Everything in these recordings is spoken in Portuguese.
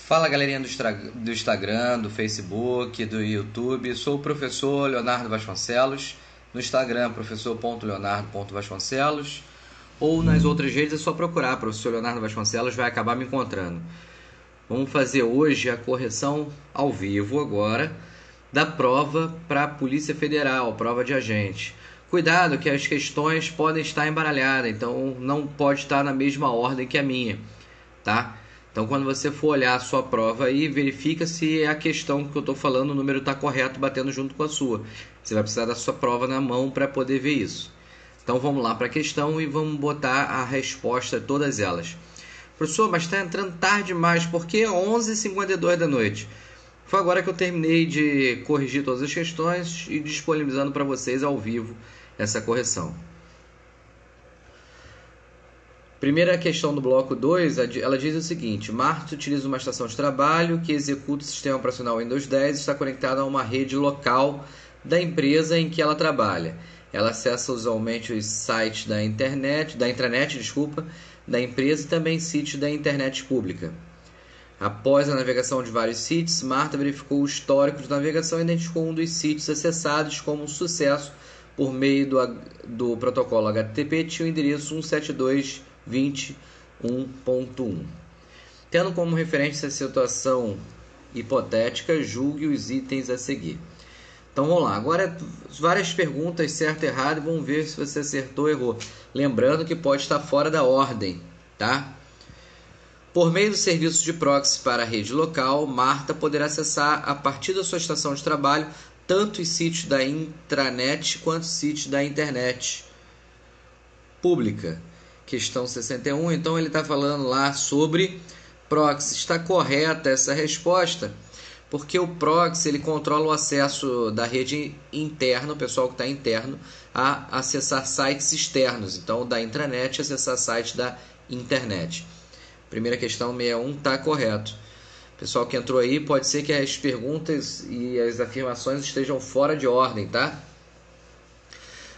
Fala galerinha do Instagram, do Facebook, do YouTube. Sou o professor Leonardo Vasconcelos. No Instagram, professor.leonardo.vasconcelos. Ou nas outras redes é só procurar professor Leonardo Vasconcelos, vai acabar me encontrando. Vamos fazer hoje a correção ao vivo agora da prova para a Polícia Federal, prova de agente. Cuidado que as questões podem estar embaralhadas, então não pode estar na mesma ordem que a minha, tá? Então, quando você for olhar a sua prova aí, verifica se a questão que eu estou falando, o número está correto, batendo junto com a sua. Você vai precisar da sua prova na mão para poder ver isso. Então, vamos lá para a questão e vamos botar a resposta, todas elas. Professor, mas está entrando tarde demais, porque é 11h52 da noite. Foi agora que eu terminei de corrigir todas as questões e disponibilizando para vocês ao vivo essa correção. Primeira questão do bloco 2, ela diz o seguinte: Marta utiliza uma estação de trabalho que executa o sistema operacional Windows 10 e está conectada a uma rede local da empresa em que ela trabalha. Ela acessa usualmente os sites da intranet da empresa e também sítios da internet pública. Após a navegação de vários sítios, Marta verificou o histórico de navegação e identificou um dos sítios acessados como um sucesso por meio do protocolo HTTP, tinha o endereço 172.21.1. Tendo como referência a situação hipotética, julgue os itens a seguir. Então vamos lá, agora várias perguntas, certo e errado, vamos ver se você acertou ou errou. Lembrando que pode estar fora da ordem, tá? Por meio do serviço de proxy para a rede local, Marta poderá acessar a partir da sua estação de trabalho tanto os sítios da intranet quanto os sítios da internet pública. Questão 61, então ele está falando lá sobre proxy. Está correta essa resposta, porque o proxy ele controla o acesso da rede interna, o pessoal que está interno, a acessar sites externos. Então, da intranet, acessar sites da internet. Primeira questão 61 está correto. Pessoal que entrou aí, pode ser que as perguntas e as afirmações estejam fora de ordem, tá?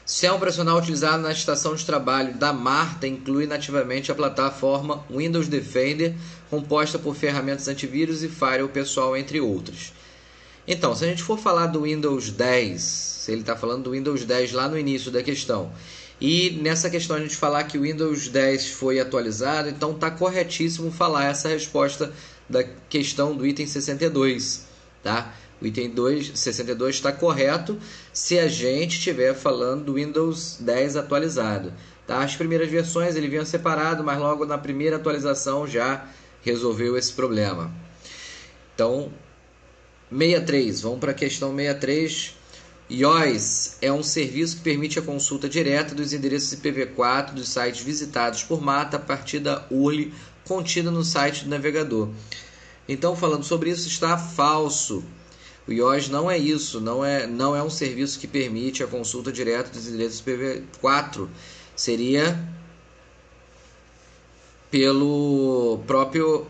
Sistema operacional utilizado na estação de trabalho da Marta inclui nativamente a plataforma Windows Defender, composta por ferramentas antivírus e firewall pessoal, entre outros. Então, se a gente for falar do Windows 10, se ele está falando do Windows 10 lá no início da questão, e nessa questão a gente falar que o Windows 10 foi atualizado, então está corretíssimo falar essa resposta da questão do item 62, tá? O item 62 está correto se a gente estiver falando do Windows 10 atualizado, tá? As primeiras versões ele vinha separado, mas logo na primeira atualização já resolveu esse problema. Então, 63, vamos para a questão 63. iOS é um serviço que permite a consulta direta dos endereços IPv4 dos sites visitados por Marta a partir da URL contida no site do navegador. Então, falando sobre isso, está falso. O iOS não é isso, não é um serviço que permite a consulta direta dos endereços IPv4. Seria pelo próprio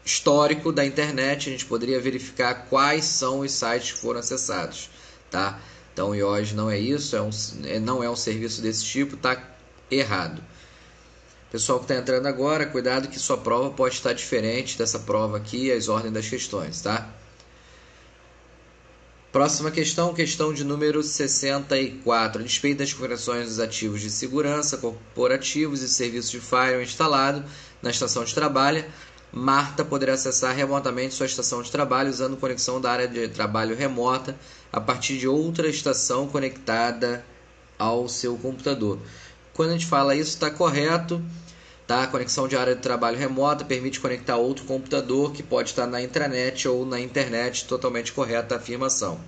histórico da internet, a gente poderia verificar quais são os sites que foram acessados, tá? Então, o iOS não é isso, não é um serviço desse tipo, está errado. Pessoal que está entrando agora, cuidado que sua prova pode estar diferente dessa prova aqui, as ordens das questões, tá? Próxima questão, questão de número 64. A despeito das configurações dos ativos de segurança corporativos e serviços de firewall instalado na estação de trabalho, Marta poderá acessar remotamente sua estação de trabalho usando conexão da área de trabalho remota a partir de outra estação conectada ao seu computador. Quando a gente fala isso, está correto. Tá? A conexão de área de trabalho remota permite conectar outro computador que pode estar na intranet ou na internet, totalmente correta a afirmação.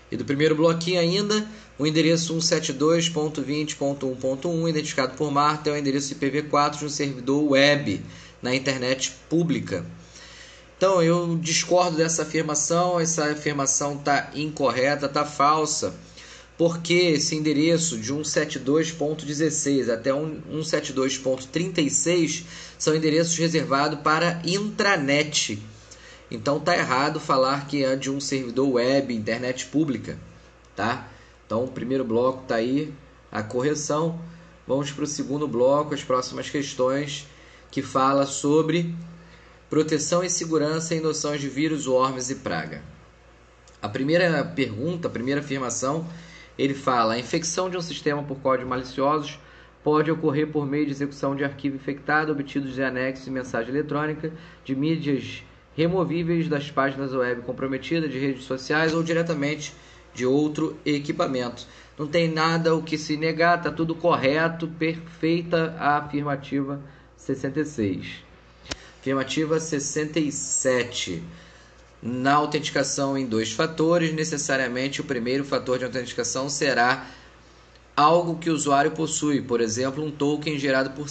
E do primeiro bloquinho ainda, o endereço 172.20.1.1, identificado por Marta, é o endereço IPv4 de um servidor web na internet pública. Então, eu discordo dessa afirmação, essa afirmação está incorreta, está falsa. Porque esse endereço de 172.16 até 172.36 são endereços reservados para intranet. Então está errado falar que é de um servidor web, internet pública, tá? Então o primeiro bloco está aí, a correção. Vamos para o segundo bloco, as próximas questões, que fala sobre proteção e segurança em noções de vírus, worms e praga. A primeira pergunta, a primeira afirmação, ele fala: a infecção de um sistema por códigos maliciosos pode ocorrer por meio de execução de arquivo infectado, obtidos de anexos de mensagem eletrônica, de mídias removíveis das páginas web comprometidas, de redes sociais ou diretamente de outro equipamento. Não tem nada o que se negar, está tudo correto, perfeita a afirmativa 66. Afirmativa 67. Na autenticação em 2 fatores, necessariamente o primeiro fator de autenticação será algo que o usuário possui, por exemplo, um token gerado por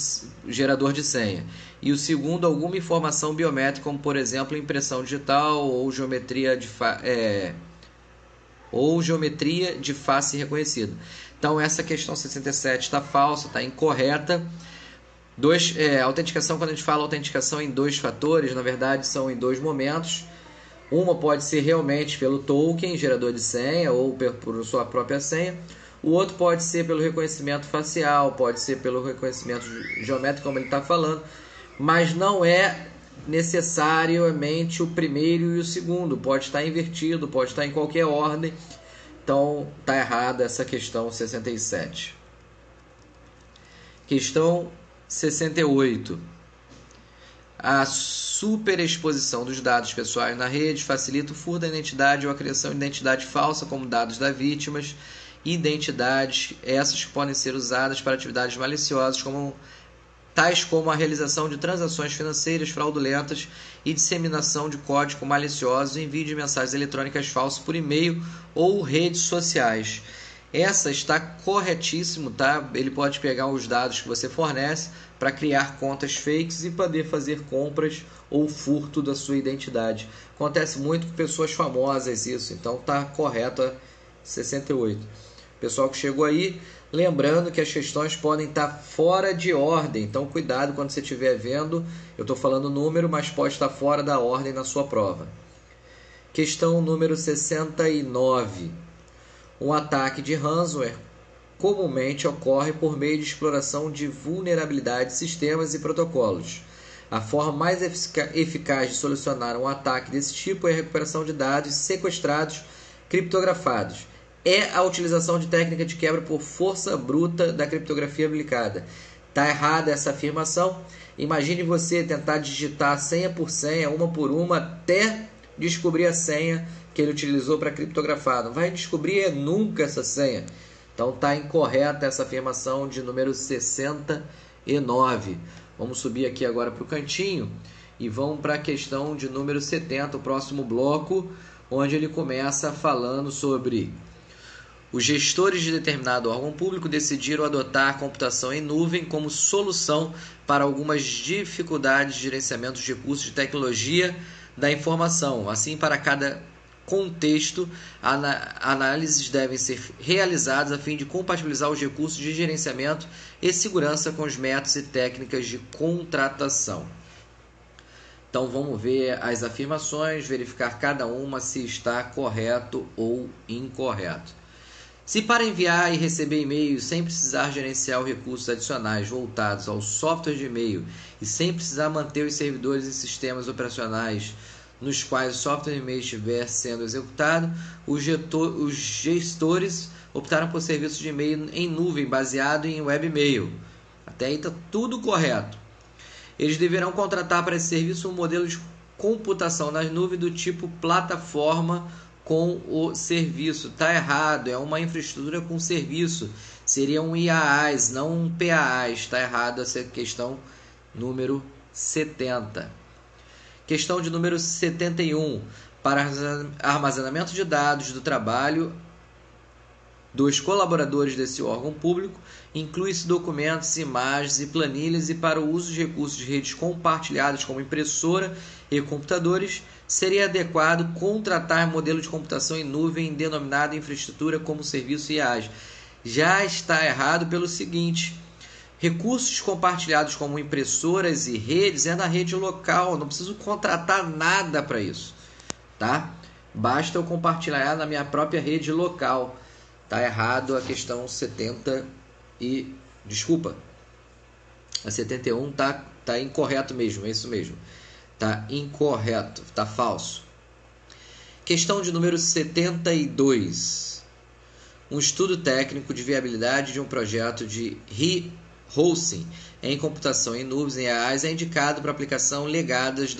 gerador de senha. E o segundo, alguma informação biométrica, como por exemplo, impressão digital ou geometria de face reconhecida. Então essa questão 67 está falsa, está incorreta. Autenticação, quando a gente fala autenticação em 2 fatores, na verdade são em 2 momentos. Uma pode ser realmente pelo token, gerador de senha, ou por sua própria senha. O outro pode ser pelo reconhecimento facial, pode ser pelo reconhecimento geométrico, como ele está falando, mas não é necessariamente o primeiro e o segundo. Pode estar invertido, pode estar em qualquer ordem. Então, está errada essa questão 67. Questão 68. A superexposição dos dados pessoais na rede facilita o furto da identidade ou a criação de identidade falsa, como dados das vítimas, identidades essas que podem ser usadas para atividades maliciosas, tais como a realização de transações financeiras fraudulentas e disseminação de código malicioso e envio de mensagens eletrônicas falsas por e-mail ou redes sociais. Essa está corretíssimo, tá? Ele pode pegar os dados que você fornece para criar contas fakes e poder fazer compras ou furto da sua identidade. Acontece muito com pessoas famosas isso, então tá correto a 68. Pessoal que chegou aí, lembrando que as questões podem estar fora de ordem, então cuidado quando você estiver vendo, eu estou falando o número, mas pode estar fora da ordem na sua prova. Questão número 69. Um ataque de ransomware comumente ocorre por meio de exploração de vulnerabilidades de sistemas e protocolos. A forma mais eficaz de solucionar um ataque desse tipo é a recuperação de dados sequestrados criptografados. É a utilização de técnica de quebra por força bruta da criptografia aplicada. Está errada essa afirmação. Imagine você tentar digitar senha por senha, uma por uma, até descobrir a senha que ele utilizou para criptografar. Não vai descobrir nunca essa senha. Então está incorreta essa afirmação de número 69. Vamos subir aqui agora para o cantinho e vamos para a questão de número 70, o próximo bloco, onde ele começa falando sobre os gestores de determinado órgão público decidiram adotar a computação em nuvem como solução para algumas dificuldades de gerenciamento dos recursos de tecnologia da informação. Assim, para cada contexto, análises devem ser realizadas a fim de compatibilizar os recursos de gerenciamento e segurança com os métodos e técnicas de contratação. Então vamos ver as afirmações, verificar cada uma se está correto ou incorreto. Se para enviar e receber e-mails sem precisar gerenciar os recursos adicionais voltados ao software de e-mail e sem precisar manter os servidores e sistemas operacionais nos quais o software de e-mail estiver sendo executado, os gestores optaram por serviços de e-mail em nuvem baseado em webmail. Até aí está tudo correto. Eles deverão contratar para esse serviço um modelo de computação nas nuvens do tipo plataforma com o serviço. Está errado, é uma infraestrutura com serviço. Seria um IaaS, não um PaaS. Está errado essa questão número 70. Questão de número 71. Para armazenamento de dados do trabalho dos colaboradores desse órgão público, inclui-se documentos, imagens e planilhas, e para o uso de recursos de redes compartilhadas como impressora e computadores, seria adequado contratar modelo de computação em nuvem denominado infraestrutura como serviço IaaS. Já está errado pelo seguinte: recursos compartilhados como impressoras e redes é na rede local, não preciso contratar nada para isso, tá? Basta eu compartilhar na minha própria rede local. Tá errado a questão 70 e... Desculpa. A 71 tá incorreto mesmo, é isso mesmo. Tá incorreto, tá falso. Questão de número 72. Um estudo técnico de viabilidade de um projeto de hosting em computação em nuvens em reais é indicado para aplicação legadas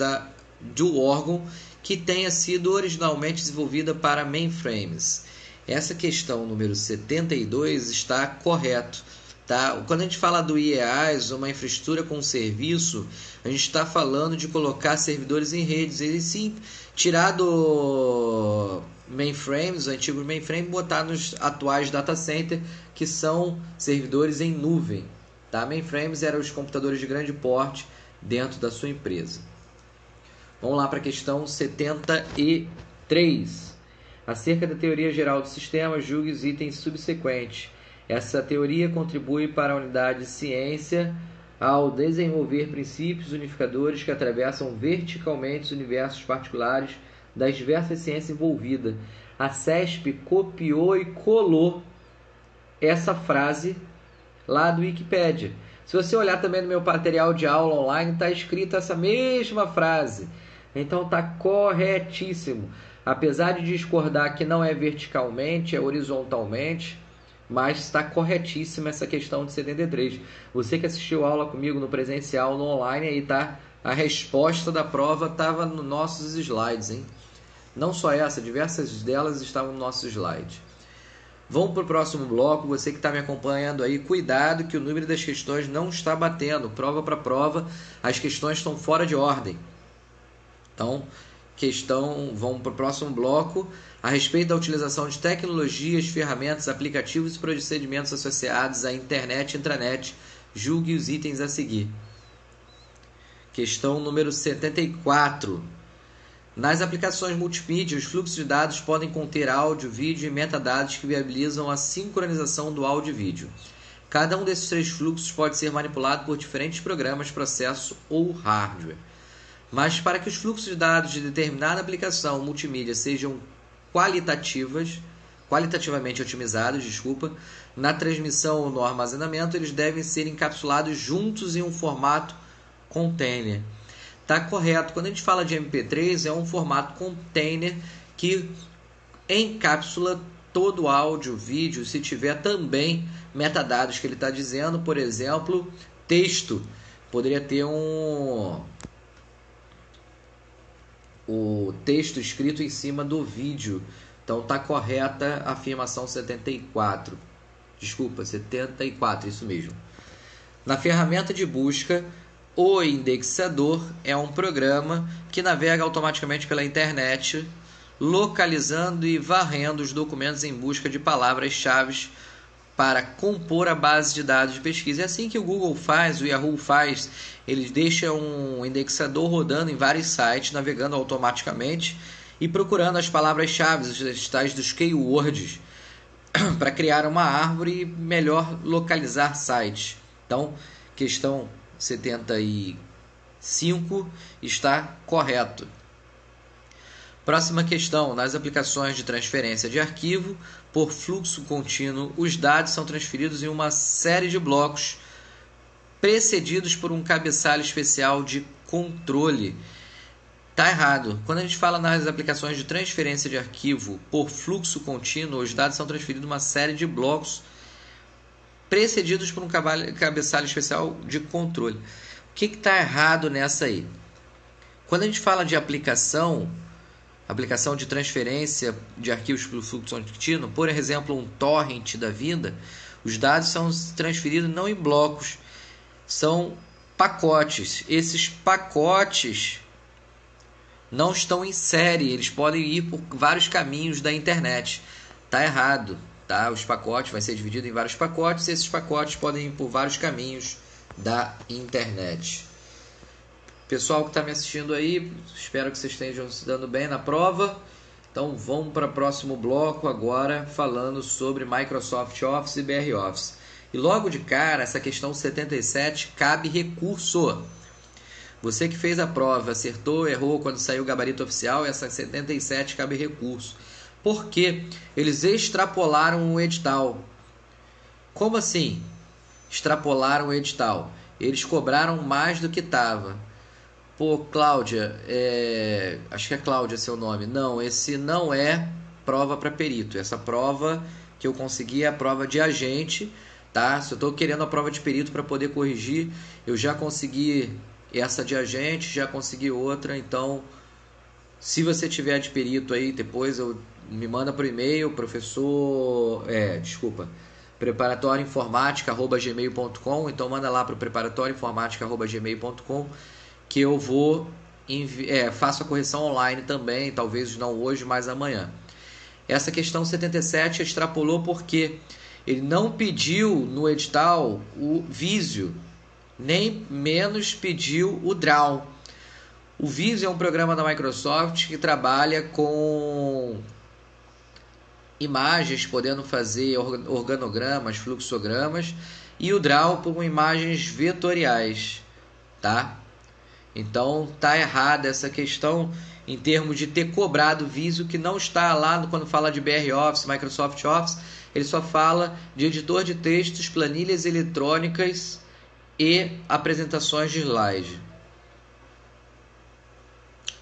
do órgão que tenha sido originalmente desenvolvida para mainframes. Essa questão número 72 está correto. Tá? Quando a gente fala do IaaS, uma infraestrutura com serviço, a gente está falando de colocar servidores em redes. E sim, tirar do mainframes, o antigo mainframe, botar nos atuais data center, que são servidores em nuvem. Tá? Mainframes eram os computadores de grande porte dentro da sua empresa. Vamos lá para a questão 73. Acerca da teoria geral do sistema, julgue os itens subsequentes. Essa teoria contribui para a unidade de ciência ao desenvolver princípios unificadores que atravessam verticalmente os universos particulares das diversas ciências envolvidas. A CESP copiou e colou essa frase lá do Wikipedia. Se você olhar também no meu material de aula online, está escrita essa mesma frase. Então está corretíssimo. Apesar de discordar que não é verticalmente, é horizontalmente, mas está corretíssima essa questão de 73. Você que assistiu a aula comigo no presencial, no online, aí tá a resposta da prova, estava nos nossos slides, hein? Não só essa, diversas delas estavam no nosso slide. Vamos para o próximo bloco. Você que está me acompanhando aí, cuidado que o número das questões não está batendo. Prova para prova, as questões estão fora de ordem. Então, vamos para o próximo bloco. A respeito da utilização de tecnologias, ferramentas, aplicativos e procedimentos associados à internet e intranet, julgue os itens a seguir. Questão número 74. Nas aplicações multimídia, os fluxos de dados podem conter áudio, vídeo e metadados que viabilizam a sincronização do áudio e vídeo. Cada um desses três fluxos pode ser manipulado por diferentes programas, processos ou hardware. Mas para que os fluxos de dados de determinada aplicação multimídia sejam qualitativamente otimizados, na transmissão ou no armazenamento, eles devem ser encapsulados juntos em um formato container. Está correto. Quando a gente fala de MP3, é um formato container que encapsula todo o áudio, vídeo, se tiver também metadados que ele está dizendo, por exemplo, texto. Poderia ter o texto escrito em cima do vídeo. Então está correta a afirmação 74. Desculpa, 74, isso mesmo. Na ferramenta de busca, o indexador é um programa que navega automaticamente pela internet, localizando e varrendo os documentos em busca de palavras-chave para compor a base de dados de pesquisa. É assim que o Google faz, o Yahoo faz. Eles deixam um indexador rodando em vários sites, navegando automaticamente e procurando as palavras-chave, os tais dos keywords, para criar uma árvore e melhor localizar sites. Então, questão 75 está correto. Próxima questão. Nas aplicações de transferência de arquivo por fluxo contínuo, os dados são transferidos em uma série de blocos precedidos por um cabeçalho especial de controle. Está errado. Quando a gente fala nas aplicações de transferência de arquivo por fluxo contínuo, os dados são transferidos em uma série de blocos precedidos por um cabeçalho especial de controle. O que está errado nessa aí? Quando a gente fala de aplicação de transferência de arquivos por fluxo contínuo, por exemplo, um torrent da vida, os dados são transferidos não em blocos, são pacotes. Esses pacotes não estão em série, eles podem ir por vários caminhos da internet. Está errado, tá? Os pacotes vai ser dividido em vários pacotes, e esses pacotes podem ir por vários caminhos da internet. Pessoal que está me assistindo aí, espero que vocês estejam se dando bem na prova. Então vamos para o próximo bloco agora, falando sobre Microsoft Office e BR Office. E logo de cara, essa questão 77 cabe recurso. Você que fez a prova, acertou, errou quando saiu o gabarito oficial, essa 77 cabe recurso. Por quê? Eles extrapolaram o edital. Como assim? Extrapolaram o edital. Eles cobraram mais do que estava. Pô, Cláudia, acho que é Cláudia seu nome. Não, esse não é prova para perito. Essa prova que eu consegui é a prova de agente, tá? Se eu estou querendo a prova de perito para poder corrigir, eu já consegui essa de agente, já consegui outra. Então, se você tiver de perito aí, depois me manda por e-mail, preparatórioinformática@gmail.com. Então manda lá para o preparatórioinformática@gmail.com que eu vou faço a correção online também, talvez não hoje, mas amanhã. Essa questão 77 extrapolou porque ele não pediu no edital o Visio, nem menos pediu o Draw. O Visio é um programa da Microsoft que trabalha com imagens, podendo fazer organogramas, fluxogramas, e o Draw com imagens vetoriais, tá? Então tá errada essa questão em termos de ter cobrado o Visio, que não está lá quando fala de BR Office, Microsoft Office, ele só fala de editor de textos, planilhas eletrônicas e apresentações de slide.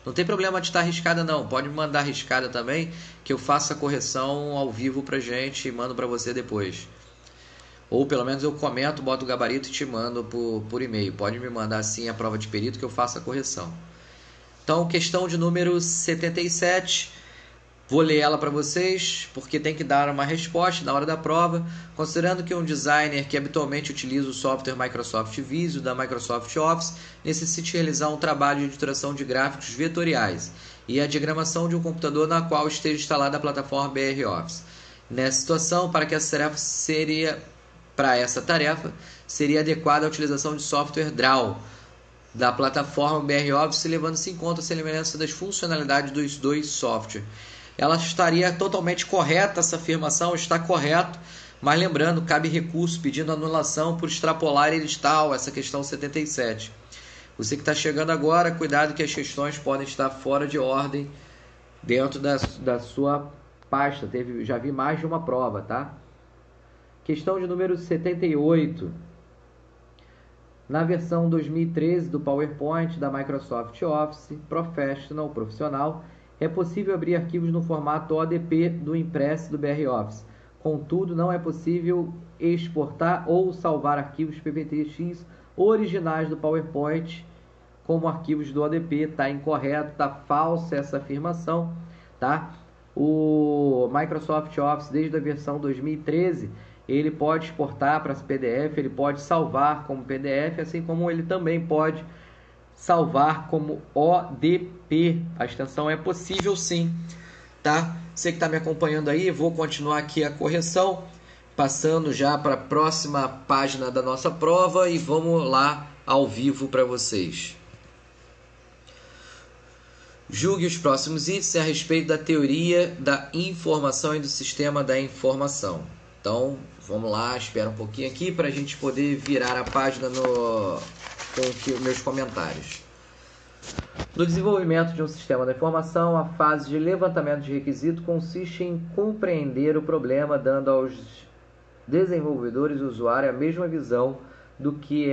Não tem problema de estar arriscada não, pode me mandar arriscada também, que eu faço a correção ao vivo pra gente e mando pra você depois. Ou pelo menos eu comento, boto o gabarito e te mando por e-mail. Pode me mandar assim a prova de perito que eu faço a correção. Então, questão de número 77. Vou ler ela para vocês, porque tem que dar uma resposta na hora da prova. Considerando que um designer que habitualmente utiliza o software Microsoft Visio da Microsoft Office necessite realizar um trabalho de editoração de gráficos vetoriais e a diagramação de um computador na qual esteja instalada a plataforma BR Office. Nessa situação, para essa tarefa, seria adequada a utilização de software Draw da plataforma BR Office, levando-se em conta a semelhança das funcionalidades dos dois softwares. Ela estaria totalmente correta, essa afirmação está correta, mas lembrando, cabe recurso pedindo anulação por extrapolar edital, essa questão 77. Você que está chegando agora, cuidado que as questões podem estar fora de ordem dentro da sua pasta. Já vi mais de uma prova, tá? Questão de número 78. Na versão 2013 do PowerPoint da Microsoft Office profissional, é possível abrir arquivos no formato ODP do impresso do BR Office. Contudo, não é possível exportar ou salvar arquivos PPT-X originais do PowerPoint como arquivos do ODP. Está incorreto, está falsa essa afirmação, tá? O Microsoft Office, desde a versão 2013, ele pode exportar para PDF, ele pode salvar como PDF, assim como ele também pode salvar como ODP. A extensão é possível sim, tá? Você que está me acompanhando aí, vou continuar aqui a correção, passando já para a próxima página da nossa prova e vamos lá ao vivo para vocês. Julgue os próximos itens a respeito da teoria da informação e do sistema da informação. Então, vamos lá, espera um pouquinho aqui para a gente poder virar a página com meus comentários. No desenvolvimento de um sistema da informação, a fase de levantamento de requisito consiste em compreender o problema, dando aos desenvolvedores e usuário a mesma visão do que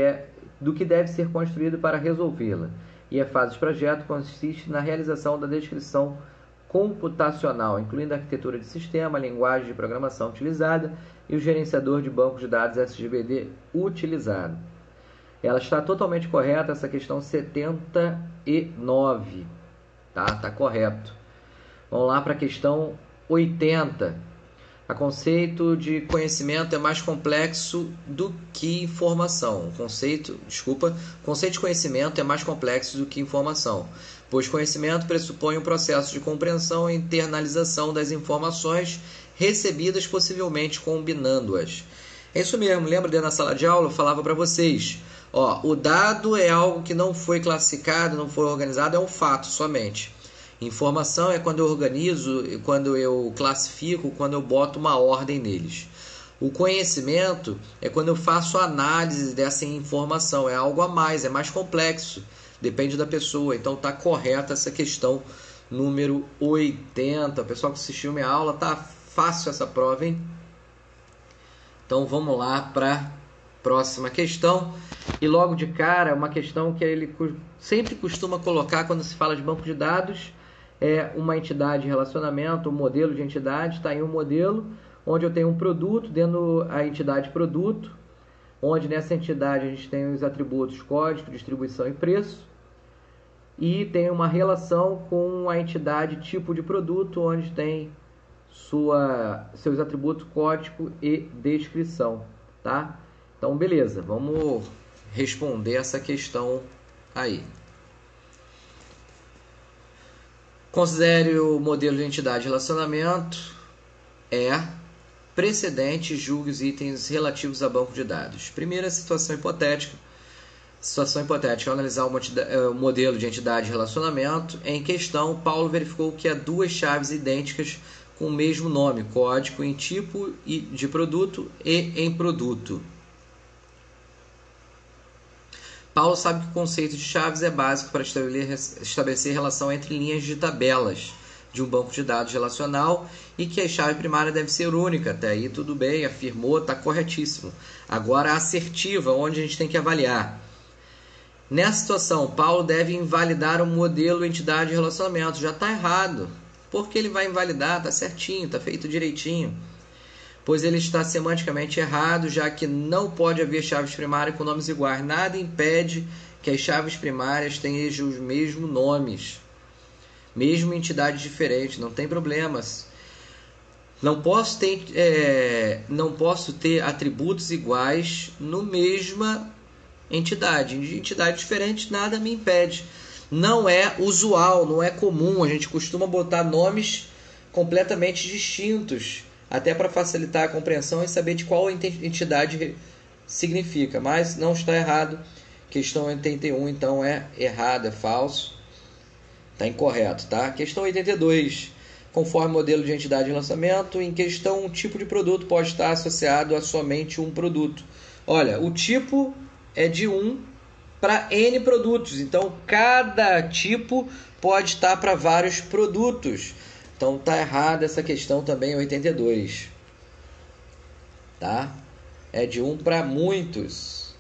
deve ser construído para resolvê-la. E a fase de projeto consiste na realização da descrição computacional, incluindo a arquitetura de sistema, a linguagem de programação utilizada e o gerenciador de bancos de dados SGBD utilizado. Ela está totalmente correta, essa questão 79, tá? Tá correto. Vamos lá para a questão 80. O conceito de conhecimento é mais complexo do que informação. O conceito de conhecimento é mais complexo do que informação, pois conhecimento pressupõe um processo de compreensão e internalização das informações recebidas, possivelmente combinando-as. É isso mesmo, lembra dentro da sala de aula eu falava para vocês, o dado é algo que não foi classificado, não foi organizado, é um fato somente. Informação é quando eu organizo, quando eu classifico, quando eu boto uma ordem neles. O conhecimento é quando eu faço análise dessa informação, é algo a mais, é mais complexo, depende da pessoa. Então está correta essa questão número 80. O pessoal que assistiu minha aula, tá fácil essa prova, hein? Então vamos lá para Próxima questão, e logo de cara, uma questão que ele sempre costuma colocar quando se fala de banco de dados, é uma entidade de relacionamento, um modelo de entidade. Está em um modelo onde eu tenho um produto, dentro da entidade produto, onde nessa entidade a gente tem os atributos código, distribuição e preço, e tem uma relação com a entidade tipo de produto, onde tem seus atributos código e descrição, tá? Então, beleza, vamos responder essa questão aí. Considere o modelo de entidade de relacionamento precedente, julgue os itens relativos a banco de dados. Primeira situação hipotética. Situação hipotética, ao analisar o modelo de entidade de relacionamento, em questão, Paulo verificou que há duas chaves idênticas com o mesmo nome, código em tipo de produto e em produto. Paulo sabe que o conceito de chaves é básico para estabelecer relação entre linhas de tabelas de um banco de dados relacional e que a chave primária deve ser única. Até aí tudo bem, afirmou, está corretíssimo. Agora a assertiva, onde a gente tem que avaliar. Nessa situação, Paulo deve invalidar o modelo entidade de relacionamento. Já está errado. Por que ele vai invalidar? Está certinho, está feito direitinho. Pois ele está semanticamente errado, já que não pode haver chaves primárias com nomes iguais. Nada impede que as chaves primárias tenham os mesmos nomes, mesmo entidades diferentes, não tem problemas. Não posso ter atributos iguais no mesma entidade. Entidade diferente, nada me impede. Não é usual, não é comum. A gente costuma botar nomes completamente distintos, até para facilitar a compreensão e saber de qual entidade significa. Mas não está errado. Questão 81, então, é errado, é falso. Está incorreto, tá? Questão 82. Conforme o modelo de entidade de lançamento, em questão, um tipo de produto pode estar associado a somente um produto. Olha, o tipo é de 1 para N produtos. Então, cada tipo pode estar para vários produtos. Então, está errada essa questão também, 82. Tá? É de 1 para muitos.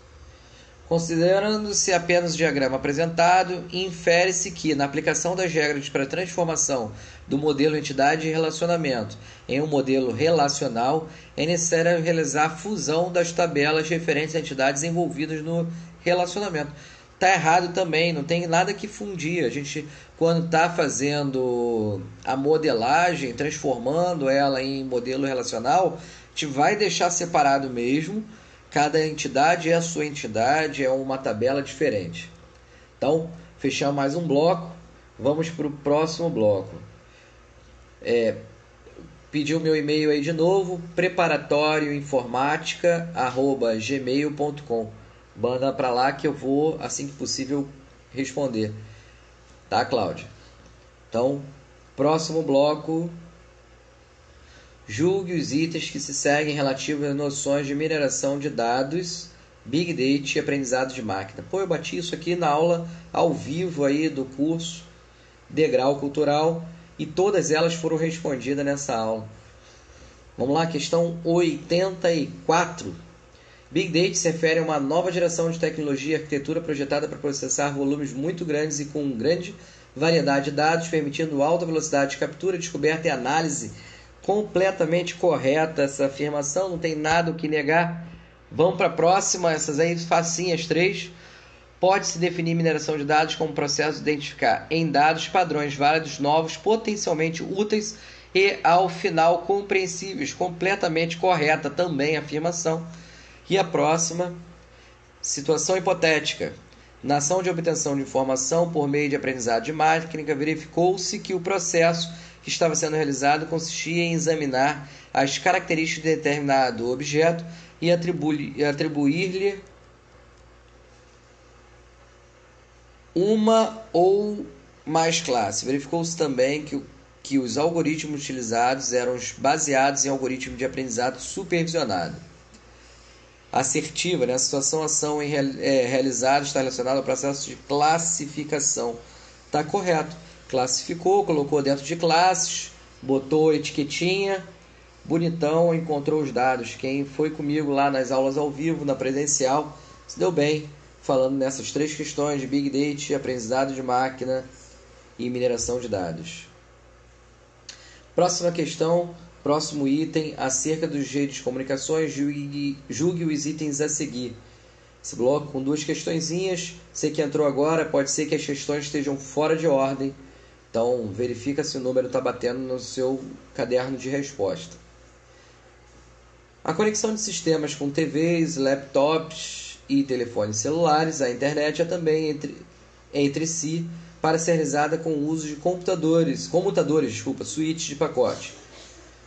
Considerando-se apenas o diagrama apresentado, infere-se que, na aplicação das regras para a transformação do modelo entidade e relacionamento em um modelo relacional, é necessário realizar a fusão das tabelas referentes a entidades envolvidas no relacionamento. Está errado também, não tem nada que fundir. A gente, quando está fazendo a modelagem, transformando ela em modelo relacional, a gente vai deixar separado mesmo. Cada entidade é a sua entidade, é uma tabela diferente. Então, fechamos mais um bloco. Vamos para o próximo bloco. Pedir o meu e-mail aí de novo, preparatorioinformática@gmail.com. Manda para lá que eu vou, assim que possível, responder. Tá, Cláudia? Então, próximo bloco. Julgue os itens que se seguem relativos a noções de mineração de dados, Big Data e aprendizado de máquina. Pô, eu bati isso aqui na aula ao vivo aí do curso Degrau Cultural e todas elas foram respondidas nessa aula. Vamos lá, questão 84. Big Data se refere a uma nova geração de tecnologia e arquitetura projetada para processar volumes muito grandes e com grande variedade de dados, permitindo alta velocidade de captura, descoberta e análise. Completamente correta essa afirmação, não tem nada o que negar. Vamos para a próxima, essas aí facinhas, 3. Pode-se definir mineração de dados como processo de identificar em dados padrões válidos, novos, potencialmente úteis e, ao final, compreensíveis. Completamente correta também a afirmação. E a próxima, situação hipotética. Na ação de obtenção de informação por meio de aprendizado de máquina, verificou-se que o processo que estava sendo realizado consistia em examinar as características de determinado objeto e atribuir-lhe uma ou mais classes. Verificou-se também que os algoritmos utilizados eram baseados em algoritmos de aprendizado supervisionado. Assertiva, nessa situação, a ação realizada está relacionada ao processo de classificação. Está correto. Classificou, colocou dentro de classes, botou etiquetinha Bonitão, encontrou os dados. Quem foi comigo lá nas aulas ao vivo, na presencial, se deu bem, falando nessas 3 questões de Big Data, aprendizado de máquina e mineração de dados. Próxima questão, próximo item, acerca dos redes de comunicações, julgue os itens a seguir. Esse bloco com 2 questõezinhas, você que entrou agora, pode ser que as questões estejam fora de ordem, então verifica se o número está batendo no seu caderno de resposta. A conexão de sistemas com TVs, laptops e telefones celulares à internet é também entre si para ser realizada com o uso de comutadores, switches de pacote,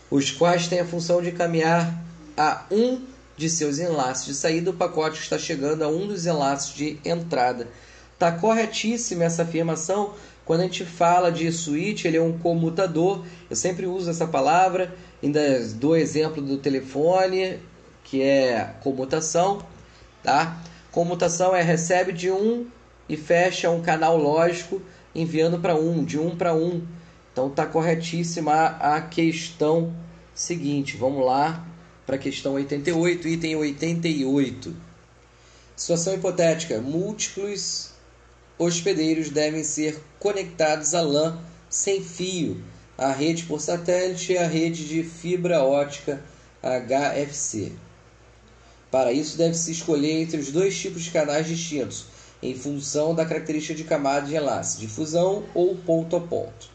os quais têm a função de caminhar a um de seus enlaces de saída, o pacote está chegando a um dos enlaces de entrada. Está corretíssima essa afirmação. Quando a gente fala de switch, ele é um comutador. Eu sempre uso essa palavra. Ainda dou exemplo do telefone, que é comutação. Tá? Comutação é recebe de um e fecha um canal lógico, enviando para de um para um. Então está corretíssima a questão seguinte. Vamos lá para a questão 88, item 88. Situação hipotética. Múltiplos hospedeiros devem ser conectados à LAN sem fio, à rede por satélite e à rede de fibra ótica HFC. Para isso, deve-se escolher entre os 2 tipos de canais distintos, em função da característica de camada de enlace, difusão ou ponto a ponto.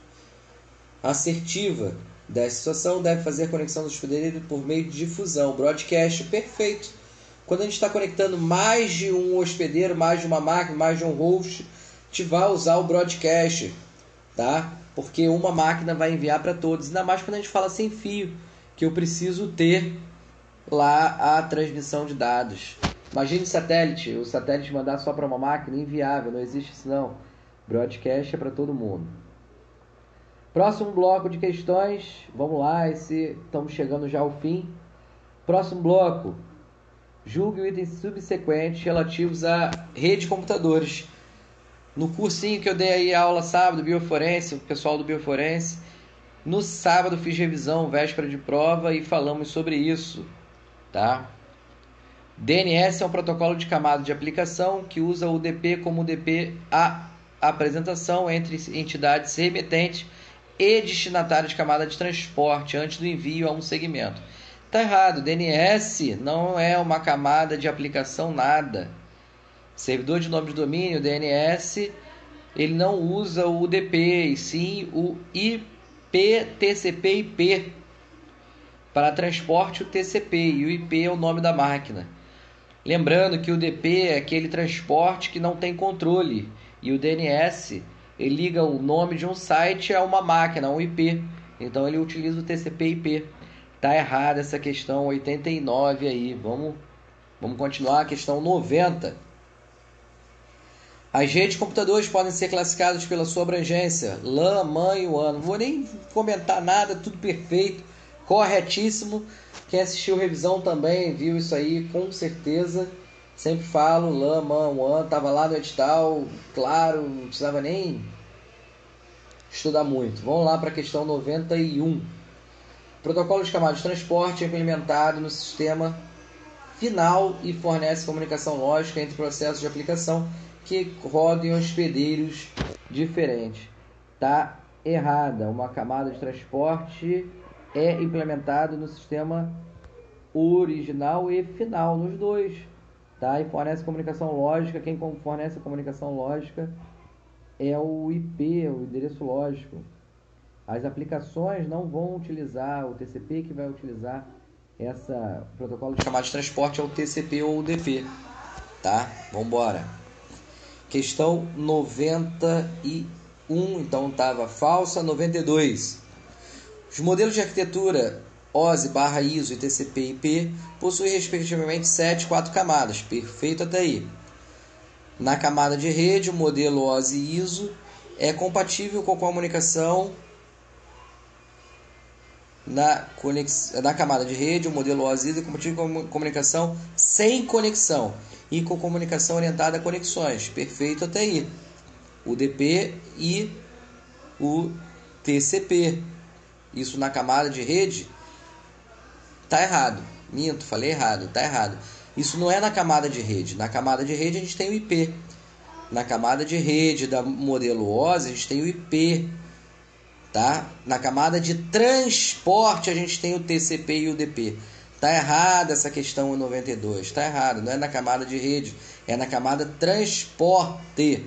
Assertiva dessa situação deve fazer a conexão do hospedeiro por meio de difusão, broadcast, perfeito. Quando a gente está conectando mais de um hospedeiro, mais de uma máquina, mais de um host, a gente vai usar o broadcast, tá? Porque uma máquina vai enviar para todos, ainda mais quando a gente fala sem fio, que eu preciso ter lá a transmissão de dados. Imagine satélite, o satélite mandar só para uma máquina, inviável, não existe isso não. Broadcast é para todo mundo. Próximo bloco de questões, vamos lá, estamos chegando já ao fim. Próximo bloco, julgue itens subsequentes relativos à rede de computadores. No cursinho que eu dei aí aula sábado, Bioforense, o pessoal do Bioforense, no sábado fiz revisão, véspera de prova, e falamos sobre isso, tá? DNS é um protocolo de camada de aplicação que usa o UDP como UDP a apresentação entre entidades remetentes e destinatário de camada de transporte antes do envio a um segmento. Está errado, DNS não é uma camada de aplicação nada. Servidor de nome de domínio, DNS, ele não usa o UDP, e sim o IP, TCP/IP. Para transporte, o TCP, e o IP é o nome da máquina. Lembrando que o UDP é aquele transporte que não tem controle, e o DNS ele liga o nome de um site a uma máquina, a um IP. Então ele utiliza o TCP/IP. Tá errada essa questão 89 aí. Vamos continuar a questão 90. As redes de computadores podem ser classificadas pela sua abrangência, LAN, MAN e WAN. Não vou nem comentar nada, tudo perfeito, corretíssimo. Quem assistiu revisão também viu isso aí, com certeza. Sempre falo, LAN, MAN, WAN, estava lá no edital, claro, não precisava nem estudar muito. Vamos lá para a questão 91. O protocolo de camada de transporte é implementado no sistema final e fornece comunicação lógica entre processos de aplicação que rodam em hospedeiros diferentes. Está errada. Uma camada de transporte é implementado no sistema original e final, nos dois. Tá? E fornece comunicação lógica. Quem fornece a comunicação lógica é o IP, o endereço lógico. As aplicações não vão utilizar o TCP, que vai utilizar essa protocolo de chamada de transporte é o TCP ou o UDP. Tá? Vamos embora. Questão 91, então estava falsa. 92. Os modelos de arquitetura OSI/ISO e TCP/IP possuem respectivamente 7 e 4 camadas. Perfeito até aí. Na camada de rede, o modelo OSI/ISO é compatível com a comunicação. Na camada de rede, o modelo OSI é compatível com comunicação sem conexão e com comunicação orientada a conexões. Perfeito até aí. O UDP e o TCP. Isso na camada de rede. Tá errado. Minto, falei errado, tá errado. Isso não é na camada de rede. Na camada de rede a gente tem o IP. Na camada de rede da modelo OSI a gente tem o IP. Tá? Na camada de transporte a gente tem o TCP e o UDP. Tá errada essa questão 92. Tá errado. Não é na camada de rede. É na camada transporte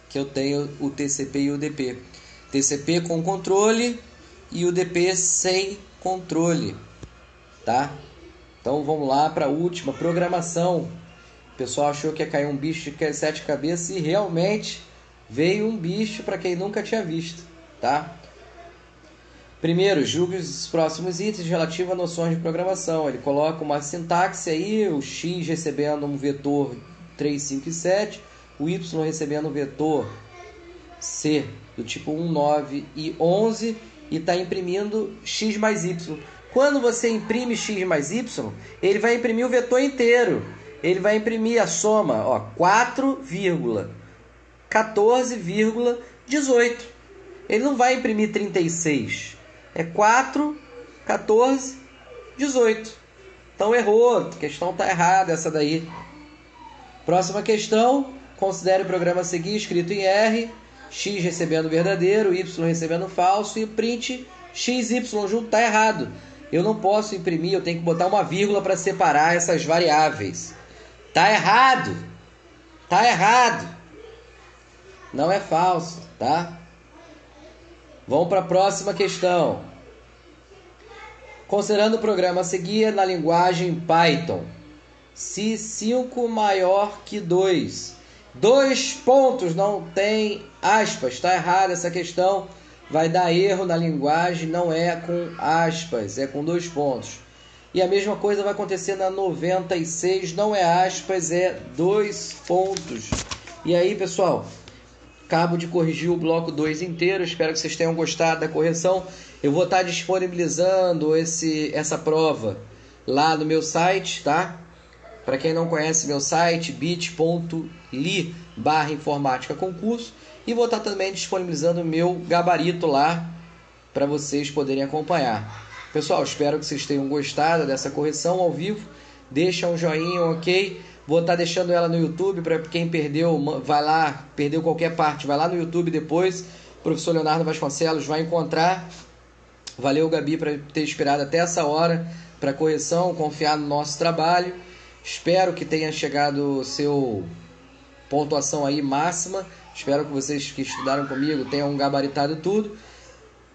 que eu tenho o TCP e o UDP. TCP com controle e UDP sem controle. Tá? Então vamos lá para a última programação. O pessoal achou que ia cair um bicho de 7 cabeças e realmente veio um bicho para quem nunca tinha visto. Tá? Primeiro, julgue os próximos itens relativos a noções de programação. Ele coloca uma sintaxe aí, o x recebendo um vetor 3, 5 e 7, o y recebendo um vetor C do tipo 1, 9 e 11 e está imprimindo x mais y. Quando você imprime x mais y, ele vai imprimir o vetor inteiro. Ele vai imprimir a soma, ó, 4,14,18. Ele não vai imprimir 36. É 4, 14, 18. Então errou, a questão está errada essa daí. Próxima questão, considere o programa a seguir escrito em R, x recebendo verdadeiro, y recebendo falso e o print x, y junto está errado. Eu não posso imprimir, eu tenho que botar uma vírgula para separar essas variáveis. Tá errado. Tá errado. Não é falso, tá? Vamos para a próxima questão. Considerando o programa a seguir na linguagem Python. Se 5 maior que 2. 2 pontos, não tem aspas. Está errada essa questão. Vai dar erro na linguagem, não é com aspas, é com 2 pontos. E a mesma coisa vai acontecer na 96, não é aspas, é 2 pontos. E aí, pessoal, acabo de corrigir o bloco 2 inteiro, espero que vocês tenham gostado da correção. Eu vou estar disponibilizando essa prova lá no meu site, tá? Para quem não conhece meu site, bit.ly/informática concurso. E vou estar também disponibilizando o meu gabarito lá para vocês poderem acompanhar. Pessoal, espero que vocês tenham gostado dessa correção ao vivo. Deixa um joinha, ok? Vou estar deixando ela no YouTube para quem perdeu, vai lá, perdeu qualquer parte, vai lá no YouTube depois. O professor Leonardo Vasconcelos vai encontrar. Valeu, Gabi, por ter esperado até essa hora para correção, confiar no nosso trabalho. Espero que tenha chegado seu pontuação aí máxima. Espero que vocês que estudaram comigo tenham gabaritado tudo.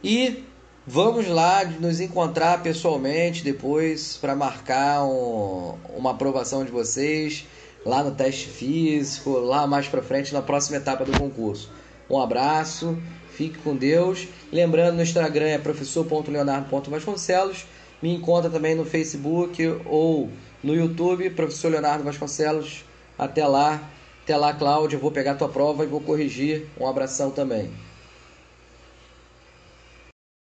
E vamos lá nos encontrar pessoalmente depois para marcar uma aprovação de vocês lá no teste físico, lá mais para frente na próxima etapa do concurso. Um abraço, fique com Deus. Lembrando, no Instagram é professor.leonardo.vasconcelos. Me encontra também no Facebook ou no YouTube, professor Leonardo Vasconcelos. Até lá, Cláudia, eu vou pegar a tua prova e vou corrigir. Um abração também.